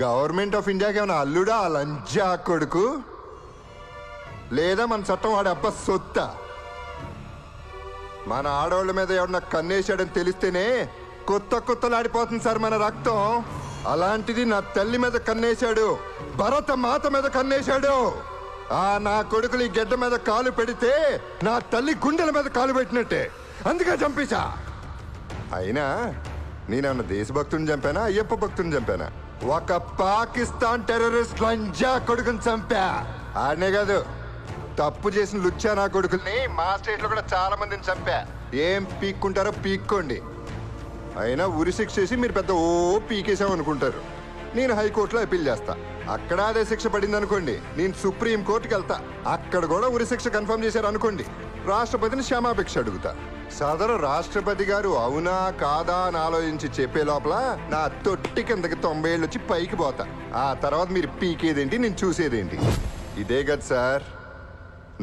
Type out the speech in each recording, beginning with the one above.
Government of ఇండియాకి ఏమైనా అల్లుడా లంజా కొడుకు, లేదా మన చట్టం వాడి అబ్బ సొత్త? మన ఆడవాళ్ళ మీద ఎవరన్నా కన్నేశాడని తెలిస్తేనే కొత్తలాడిపోతుంది సార్ మన రక్తం. అలాంటిది నా తల్లి మీద కన్నేశాడు, భరత మాత మీద కన్నేశాడు. నా కొడుకులు ఈ గడ్డ మీద కాలు పెడితే నా తల్లి గుండెల మీద కాలు పెట్టినట్టే, అందుకే చంపేశా. అయినా నేనన్న దేశభక్తుని చంపానా, అయ్యప్ప భక్తుని చంపానా? ఒక పాకిస్తాన్ టెర్రరిస్ట్ లంజా కొడుకుని చంపా. ఆడనే కాదు, తప్పు చేసిన లుచ్చా నా కొడుకుల్ని మా స్టేట్ లో కూడా చాలా మందిని చంపా. ఏం పీక్కుంటారో పీక్కోండి. అయినా ఉరిశిక్ష చేసి మీరు పెద్ద పీకేసాం అనుకుంటారు. నేను హైకోర్టులో అప్పీల్ చేస్తా. అక్కడ అదే శిక్ష పడింది అనుకోండి, నేను సుప్రీం కోర్టుకి వెళ్తా. అక్కడ కూడా ఉరిశిక్ష కన్ఫర్మ్ చేశారు అనుకోండి, రాష్ట్రపతిని క్షమాభిక్ష అడుగుతా. సదరు రాష్ట్రపతి గారు అవునా కాదా అని ఆలోచించి చెప్పే లోపల నా తొట్టి కిందకి 90 ఏళ్ళు వచ్చి పైకి పోతా. ఆ తర్వాత మీరు పీకేదేంటి, నేను చూసేదేంటి? ఇదే కదా సార్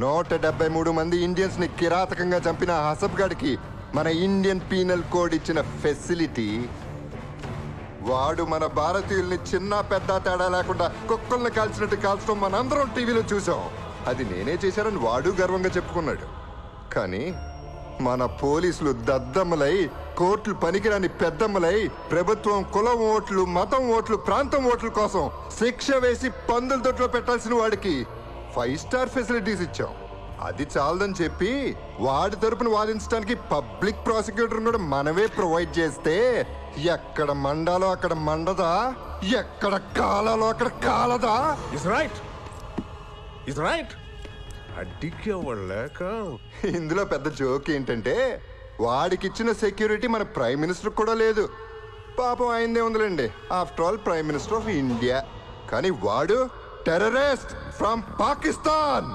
173 మంది ఇండియన్స్ ని కిరాతకంగా చంపిన హసబ్ గడికి మన ఇండియన్ పీనల్ కోడ్ ఇచ్చిన ఫెసిలిటీ. వాడు మన భారతీయుల్ని చిన్న పెద్ద తేడా లేకుండా కుక్కల్ని కాల్చినట్టు కాల్చడం మనందరం టీవీలో చూసాం. అది నేనే చేశానని వాడు గర్వంగా చెప్పుకున్నాడు. కానీ మన పోలీసులు దద్దమ్మలై, కోర్టులు పనికిరాని పెద్దమ్మలై, ప్రభుత్వం కులం ఓట్లు, మతం ఓట్లు, ప్రాంతం ఓట్ల కోసం శిక్ష వేసి పందుల దొడ్లో పెట్టాల్సిన వాడికి 5 స్టార్ ఫెసిలిటీస్ ఇచ్చాం. అది చాలదని చెప్పి వాడి తరపున వాదించడానికి పబ్లిక్ ప్రాసిక్యూటర్ కూడా మనమే ప్రొవైడ్ చేస్తే ఎక్కడ మండాలో అక్కడ మండదా, ఎక్కడ కాలాలో అక్కడ కాలదా? ఇందులో పెద్ద జోక్ ఏంటంటే వాడికిచ్చిన సెక్యూరిటీ మన ప్రైమ్ మినిస్టర్ కూడా లేదు. పాపం అయిందే ఉందిలేండి, after all prime minister of India. కానీ వాడు టెర్రరిస్ట్ ఫ్రమ్ పాకిస్తాన్.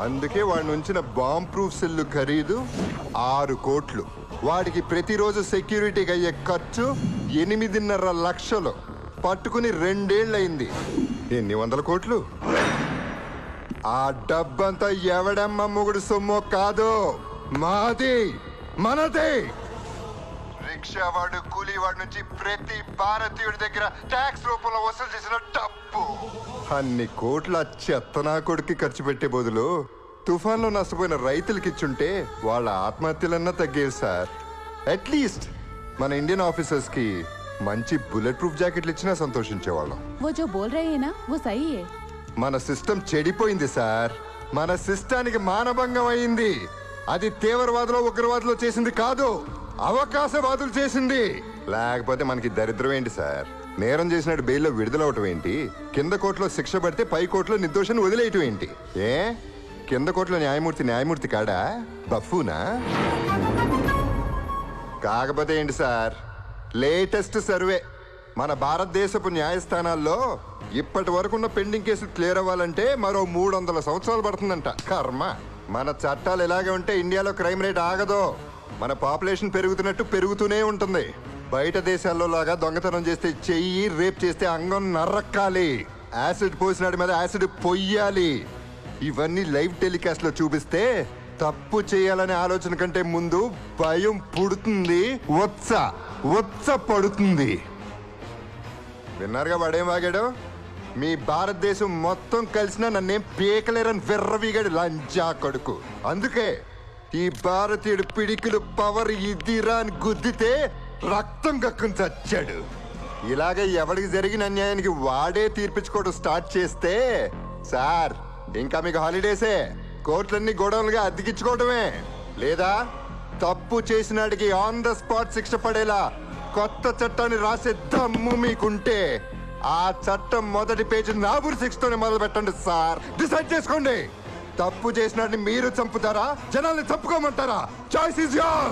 అందుకే వాడి నుంచిన బాంబ్ ప్రూఫ్ సెల్లు ఖరీదు 6 కోట్లు. వాడికి ప్రతిరోజు సెక్యూరిటీకి అయ్యే ఖర్చు 8.5 లక్షలు. పట్టుకుని 2 ఏళ్ళయింది. ఎన్ని 100 కోట్లు? ఆ డబ్బంతా ఎవడమ్మ మొగుడు సొమ్మో కాదు, మాది, మనది. రిక్షావాడు, కూలీవాడి నుంచి ప్రతి భారతీయుడి దగ్గర ట్యాక్స్ రూపంలో వసూలు చేసిన డబ్బు. అన్ని కోట్ల చెత్తనా కొడుకు ఖర్చు పెట్టే బదులు తుఫాన్లో నష్టపోయిన రైతులకి ఇచ్చుంటే వాళ్ళ ఆత్మహత్యలన్నా తగ్గేవి సార్. అట్లీస్ట్ మన ఇండియన్ ఆఫీసర్స్ కి మంచి బుల్లెట్ ప్రూఫ్ జాకెట్లు ఇచ్చినా సంతోషించేవాళ్ళం. మన సిస్టమ్ చెడిపోయింది సార్. మన సిస్టానికి మానభంగం అయింది. అది తీవ్రవాదులో ఉగ్రవాదులో చేసింది కాదు, అవకాశవాదులు చేసింది. లేకపోతే మనకి దరిద్రం ఏంటి సార్? నేరం చేసినట్టు బెయిల్లో విడుదలవటం ఏంటి? కింద కోర్టులో శిక్ష పడితే పై కోర్టులో నిర్దోషాన్ని వదిలేయటం ఏంటి? కింద కోర్టులో న్యాయమూర్తి కాడా? బఫూనా? కాకపోతే ఏంటి సార్, లేటెస్ట్ సర్వే మన భారతదేశపు న్యాయస్థానాల్లో ఇప్పటి వరకున్న పెండింగ్ కేసులు క్లియర్ అవ్వాలంటే మరో 300 సంవత్సరాలు పడుతుందంట. కర్మ. మన చట్టాలు ఎలాగే ఉంటే ఇండియాలో క్రైమ్ రేట్ ఆగదో. మన పాపులేషన్ పెరుగుతున్నట్టు పెరుగుతూనే ఉంటుంది. బయట దేశాల్లో లాగా దొంగతనం చేస్తే చెయ్యి, రేప్ చేస్తే అంగం నరక్కాలి, యాసిడ్ పోసినాడి మీద యాసిడ్ పొయ్యాలి. ఇవన్నీ లైవ్ టెలికాస్ట్ లో చూపిస్తే తప్పు చేయాలనే ఆలోచన కంటే ముందు భయం పుడుతుంది, ఉత్స పడుతుంది. విన్నారుగా వాడేం వాగాడు? మీ భారతదేశం మొత్తం కలిసినా నన్నేం పీకలేరని వెర్రవీగాడు లంజా కొడుకు. అందుకే ఈ భారతీయుడు పిడికిలు పవర్ ఇదిరా అని గుద్దితే రక్తం కక్కుని చచ్చాడు. ఇలాగే ఎవడికి జరిగిన అన్యాయానికి వాడే తీర్పించుకోవడం స్టార్ట్ చేస్తే సార్ ఇంకా మీకు హాలిడేసే. కోర్టులన్నీ గొడవలుగా అద్దెకించుకోవడమే. లేదా తప్పు చేసినాడికి ఆన్ ద స్పాట్ శిక్ష పడేలా కొత్త చట్టాన్ని రాసే దమ్ము మీకుంటే ఆ చట్టం మొదటి పేజీ నాబూరు శిక్షతోనే మొదలు పెట్టండి సార్. డిసైడ్ చేసుకోండి. తప్పు చేసినాడిని మీరు చంపుతారా, జనాల్ని చంపుకోమంటారా? Choice is yours.